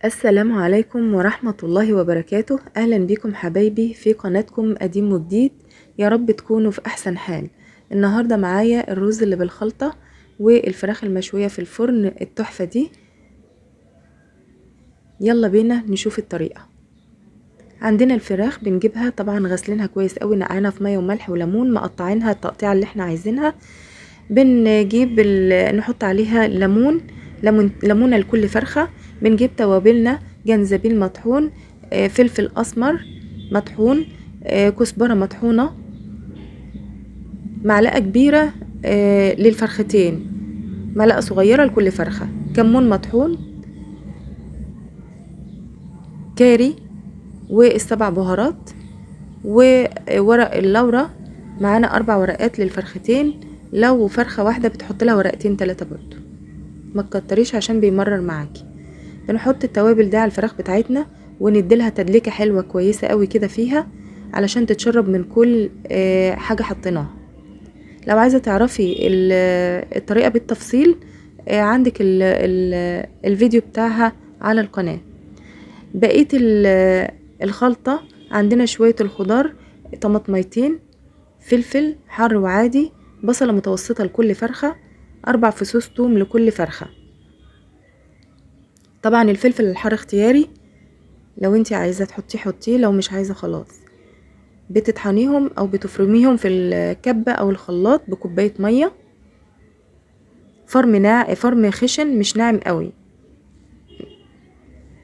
السلام عليكم ورحمة الله وبركاته. أهلا بكم حبايبي في قناتكم قديم وجديد، يا رب تكونوا في أحسن حال. النهاردة معايا الرز اللي بالخلطة والفراخ المشوية في الفرن التحفة دي. يلا بينا نشوف الطريقة. عندنا الفراخ بنجيبها طبعا غسلينها كويس قوي، نقعينها في مية وملح وليمون، مقطعينها التقطيعة اللي احنا عايزينها. بنجيب نحط عليها ليمونة لكل فرخة. بنجيب توابلنا: جنزبيل مطحون، فلفل اسمر مطحون، كزبرة مطحونة، معلقة كبيرة للفرختين، معلقة صغيرة لكل فرخة، كمون مطحون، كاري، والسبع بهارات، وورق اللورة. معانا 4 ورقات للفرختين، لو فرخة واحدة بتحط لها 2 3 برضو، ما تكتريش عشان بيمرر معاكي. بنحط التوابل دي على الفراخ بتاعتنا ونديلها تدليكه حلوه كويسه قوي كده فيها علشان تتشرب من كل حاجه حطيناها. لو عايزه تعرفي الطريقه بالتفصيل، عندك الفيديو بتاعها على القناه. بقيه الخلطه عندنا شويه الخضار: طماطميتين، فلفل حار وعادي، بصله متوسطه لكل فرخه، 4 فصوص توم لكل فرخه. طبعا الفلفل الحار اختياري، لو انت عايزه تحطيه حطيه، لو مش عايزه خلاص. بتطحنيهم او بتفرميهم في الكبه او الخلاط بكوبايه ميه. فرم خشن مش ناعم قوي،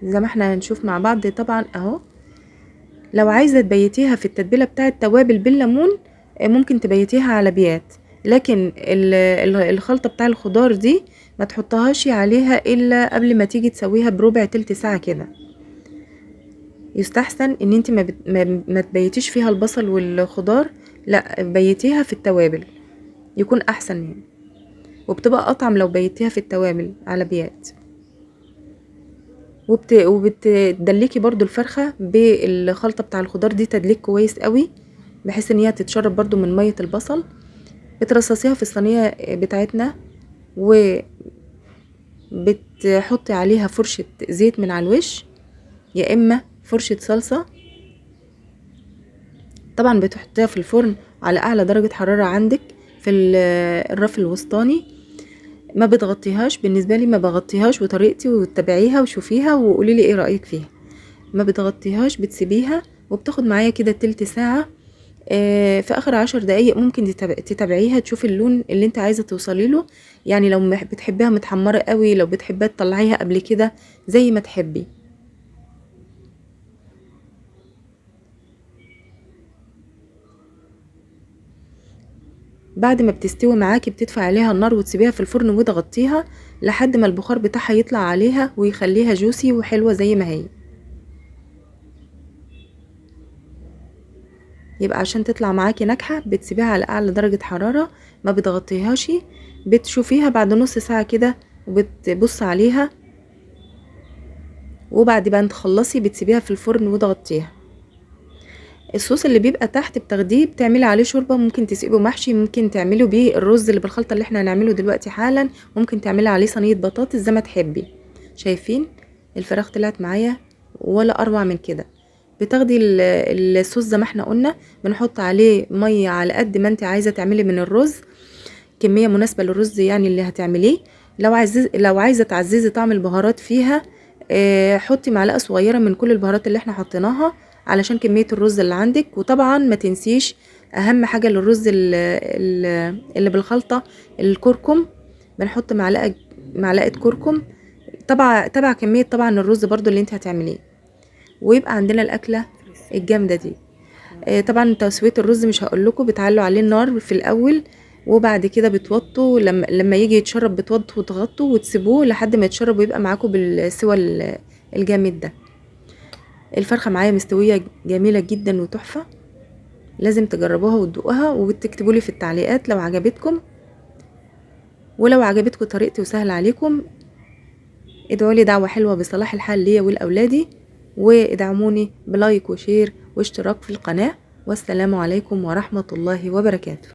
زي ما احنا هنشوف مع بعض طبعا اهو. لو عايزه تبيتيها في التتبيله بتاعه التوابل بالليمون ممكن تبيتيها على بيات، لكن الخلطه بتاع الخضار دي ما تحطهاش عليها الا قبل ما تيجي تسويها بربع تلت ساعه كده. يستحسن ان انت ما تبيتيش فيها البصل والخضار، لا بيتيها في التوابل يكون احسن يعني، وبتبقى اطعم لو بيتيها في التوابل على بيات. وبتدلكي برضو الفرخه بالخلطه بتاع الخضار دي تدليك كويس قوي، بحيث ان هي تتشرب برضو من ميه البصل. بترصصيها في الصينيه بتاعتنا وبتحطي عليها فرشه زيت من على الوش، يا اما فرشه صلصه. طبعا بتحطيها في الفرن على اعلى درجة حرارة عندك في الرف الوسطاني. ما بتغطيهاش، بالنسبة لي ما بغطيهاش، وطريقتي وتتابعيها وشوفيها وقولي لي ايه رأيك فيها. ما بتغطيهاش، بتسيبيها وبتاخد معايا كده تلت ساعة. في اخر 10 دقايق ممكن تتابعيها تشوفي اللون اللي انت عايزة توصلي له. يعني لو بتحبيها متحمرة قوي، لو بتحبيها تطلعيها قبل كده، زي ما تحبي. بعد ما بتستوي معاكي بتدفع عليها النار وتسيبيها في الفرن وتغطيها لحد ما البخار بتاعها يطلع عليها ويخليها جوسي وحلوة زي ما هي. يبقى عشان تطلع معاكي ناجحة بتسيبيها على اعلى درجة حرارة، ما بتغطيهاش. بتشوفيها بعد نص ساعة كده وبتبص عليها، وبعد ما تخلصي بتسيبيها في الفرن وتغطيها. الصوص اللي بيبقى تحت بتاخديه بتعملي عليه شوربه، ممكن تسيبه محشي، ممكن تعملوا بيه الرز اللي بالخلطه اللي احنا هنعمله دلوقتي حالا، ممكن تعملي عليه صينيه بطاطس زي ما تحبي. شايفين الفراخ طلعت معايا ولا اروع من كده. بتاخدي الصوص زي ما احنا قلنا، بنحط عليه ميه على قد ما انت عايزه تعملي من الرز، كميه مناسبه للرز يعني اللي هتعمليه. لو عايزه تعززي طعم البهارات فيها، حطي معلقه صغيره من كل البهارات اللي احنا حطيناها علشان كميه الرز اللي عندك. وطبعا ما تنسيش اهم حاجه للرز اللي بالخلطه: الكركم. بنحط معلقه كركم تبع كميه طبعا الرز برضو اللي انت هتعمليه، ويبقى عندنا الاكله الجامده دي. طبعا تسويه الرز مش هقول لكم، بتعلوا عليه النار في الاول وبعد كده بتوطوا، لما يجي يتشرب بتوطوا وتغطوا وتسيبوه لحد ما يتشرب ويبقى معاكم بالسوى الجامد ده. الفرخه معايا مستويه جميله جدا وتحفه، لازم تجربوها وتدوقوها وتكتبوا لي في التعليقات لو عجبتكم. ولو عجبتكم طريقتي وسهل عليكم، ادعوا لي دعوه حلوه بصلاح الحال ليا ولاولادي، وادعموني بلايك وشير واشتراك في القناه. والسلام عليكم ورحمه الله وبركاته.